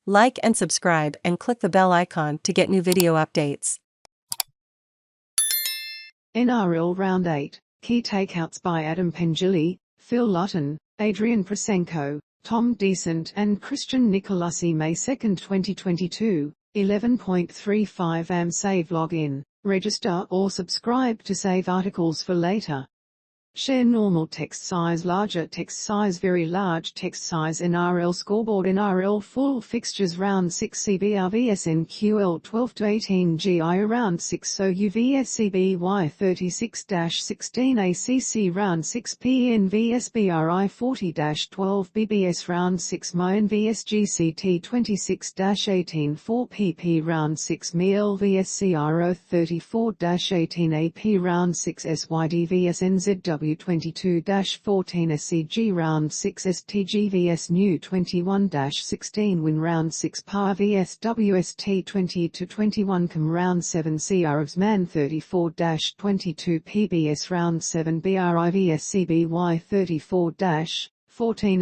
Like and subscribe and click the bell icon to get new video updates. Nrl Round 8, Key Takeouts by Adam Pengilly, Phil Lutton, Adrian Prasenko, Tom Decent and Christian Nicolassi. May 2, 2022, 11.35 am. Save login, register or subscribe to save articles for later. Share normal text size, larger text size, very large text size. Nrl scoreboard, Nrl full fixtures. Round 6 CBR vs NQL 12 to 18 GIO. Round 6 OU vs CBY 36-16 ACC. Round 6 PN vs BRI 40-12 BBS. Round 6 Mayan vs GCT 26-18 4 PP. Round 6 MEL vs CRO 34-18 AP. Round 6 SYD vs NZW 22-14 SCG. Round 6 STG vs New 21-16 Win. Round 6 PAR vs WST 20-21 CAM. Round 7 CRVs Man 34-22 PBS. Round 7 BRI vs CBY 34-14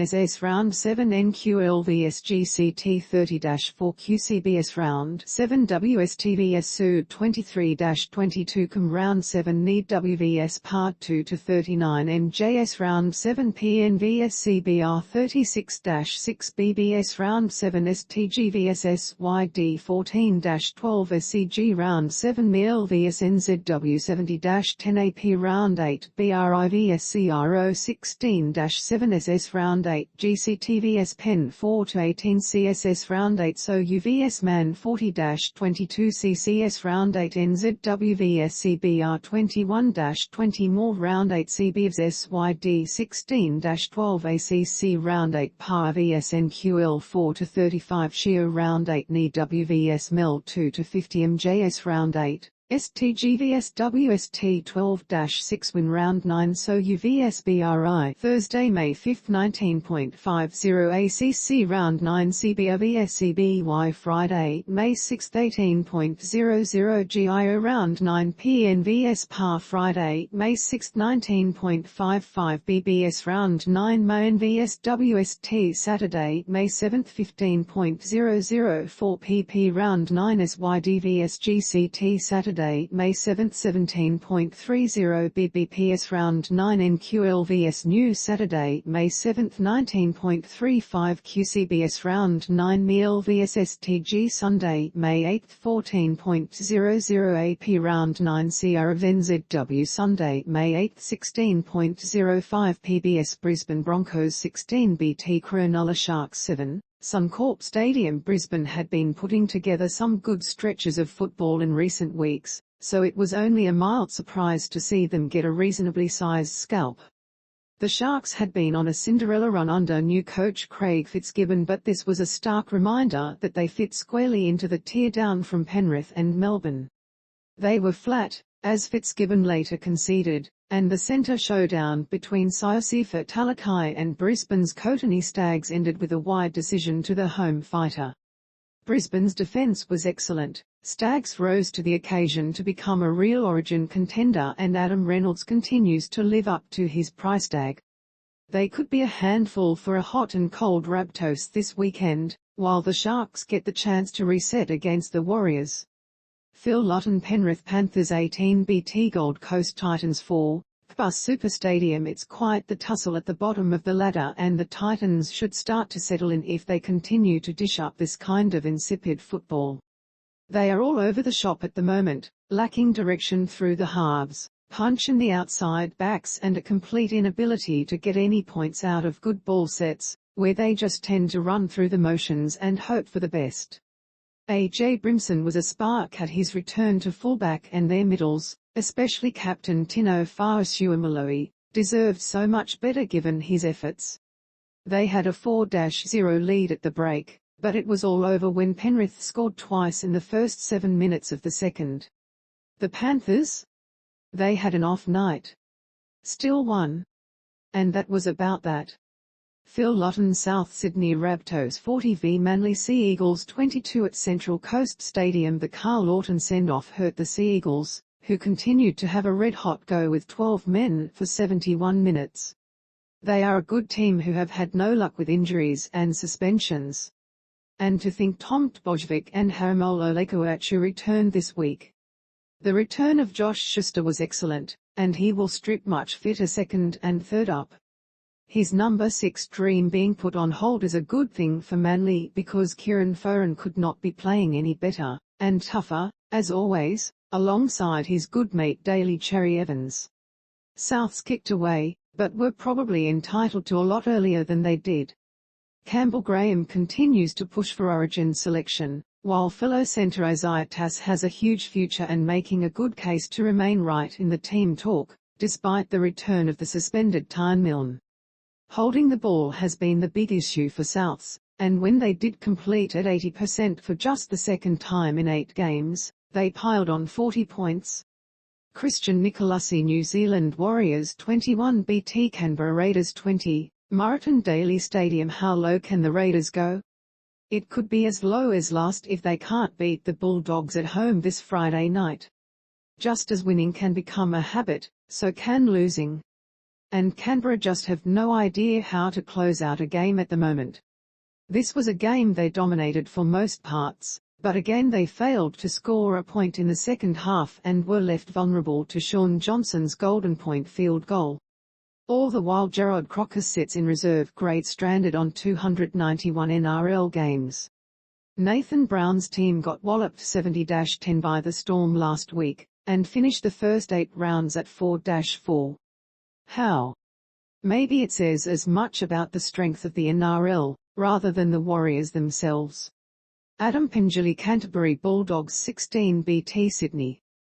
SS. Round 7 NQL vs GCT 30-4 QCBS. Round 7 WST vs SU 23-22 CAM. Round 7 NEED WVS Part 2-39 MJS. Round 7 PN vs CBR 36-6 BBS. Round 7 STG vs SYD 14-12 SCG. Round 7 MEL vs NZW 70-10 AP. Round 8 BRI vs CRO 16-7 SS. Round 8 GCT vs Pen 4-18 CSS. Round 8 SOU vs Man 40-22 CCS. Round 8 NZW vs CBR 21-20 More. Round 8 CBVs SYD 16-12 ACC. Round 8 PAR vs NQL 4-35 SHIO. Round 8 NEED WVS MEL 2-50 MJS. Round 8 STG vs WST 12-6 Win. Round 9 SOU vs BRI Thursday, May 5, 19.50 ACC. Round 9 CBR vs CBY Friday, May 6, 18.00 GIO. Round 9 PN vs PAR Friday, May 6, 19.55 BBS. Round 9 Mayan vs WST Saturday, May 7, 15.004 PP. Round 9 SYD vs GCT Saturday, May 7, 17.30 BBPS. Round 9 NQL vs New Saturday, May 7, 19.35 QCBS. Round 9 MEL vs STG Sunday, May 8, 14.00 AP. Round 9 CRV NZW Sunday, May 8, 16.05 PBS. Brisbane Broncos 16 BT Cronulla Sharks 7. Suncorp Stadium. Brisbane had been putting together some good stretches of football in recent weeks, so it was only a mild surprise to see them get a reasonably sized scalp. The Sharks had been on a Cinderella run under new coach Craig Fitzgibbon, but this was a stark reminder that they fit squarely into the tier down from Penrith and Melbourne. They were flat, as Fitzgibbon later conceded, and the centre showdown between Siosifa Talakai and Brisbane's Kotoni Stags ended with a wide decision to the home fighter. Brisbane's defence was excellent. Stags rose to the occasion to become a real Origin contender, and Adam Reynolds continues to live up to his price tag. They could be a handful for a hot and cold Rabbitohs this weekend, while the Sharks get the chance to reset against the Warriors. Phil Lutton. Penrith Panthers 18 BT Gold Coast Titans 4. Bus Super Stadium. It's quite the tussle at the bottom of the ladder, and the Titans should start to settle in if they continue to dish up this kind of insipid football. They are all over the shop at the moment, lacking direction through the halves, punch in the outside backs, and a complete inability to get any points out of good ball sets, where they just tend to run through the motions and hope for the best. AJ Brimson was a spark at his return to fullback, and their middles, especially captain Tino Fa'asuamaloa, deserved so much better given his efforts. They had a 4-0 lead at the break, but it was all over when Penrith scored twice in the first 7 minutes of the second. The Panthers? They had an off night. Still won. And that was about that. Phil Lutton. South Sydney Rabbitohs 40 v Manly Sea Eagles 22 at Central Coast Stadium. The Carl Lawton send-off hurt the Sea Eagles, who continued to have a red-hot go with 12 men for 71 minutes. They are a good team who have had no luck with injuries and suspensions. And to think Tomt Bojvic and Harimol Olekuachu returned this week. The return of Josh Schuster was excellent, and he will strip much fitter second and third up. His number 6 dream being put on hold is a good thing for Manly because Kieran Foran could not be playing any better, and tougher, as always, alongside his good mate Daly Cherry Evans. Souths kicked away, but were probably entitled to a lot earlier than they did. Campbell Graham continues to push for Origin selection, while fellow centre Isaiah Tass has a huge future and making a good case to remain right in the team talk, despite the return of the suspended Tyne Milne. Holding the ball has been the big issue for Souths, and when they did complete at 80% for just the second time in 8 games, they piled on 40 points. Christian Nicolussi New Zealand Warriors 21 BT Canberra Raiders 20, Moreton Daily Stadium. How low can the Raiders go? It could be as low as last if they can't beat the Bulldogs at home this Friday night. Just as winning can become a habit, so can losing. And Canberra just have no idea how to close out a game at the moment. This was a game they dominated for most parts, but again they failed to score a point in the second half and were left vulnerable to Sean Johnson's golden point field goal. All the while Gerard Crocker sits in reserve grade stranded on 291 NRL games. Nathan Brown's team got walloped 70-10 by the Storm last week, and finished the first 8 rounds at 4-4. How? Maybe it says as much about the strength of the NRL, rather than the Warriors themselves. Adam Pingelly Canterbury Bulldogs 16 BT Sydney.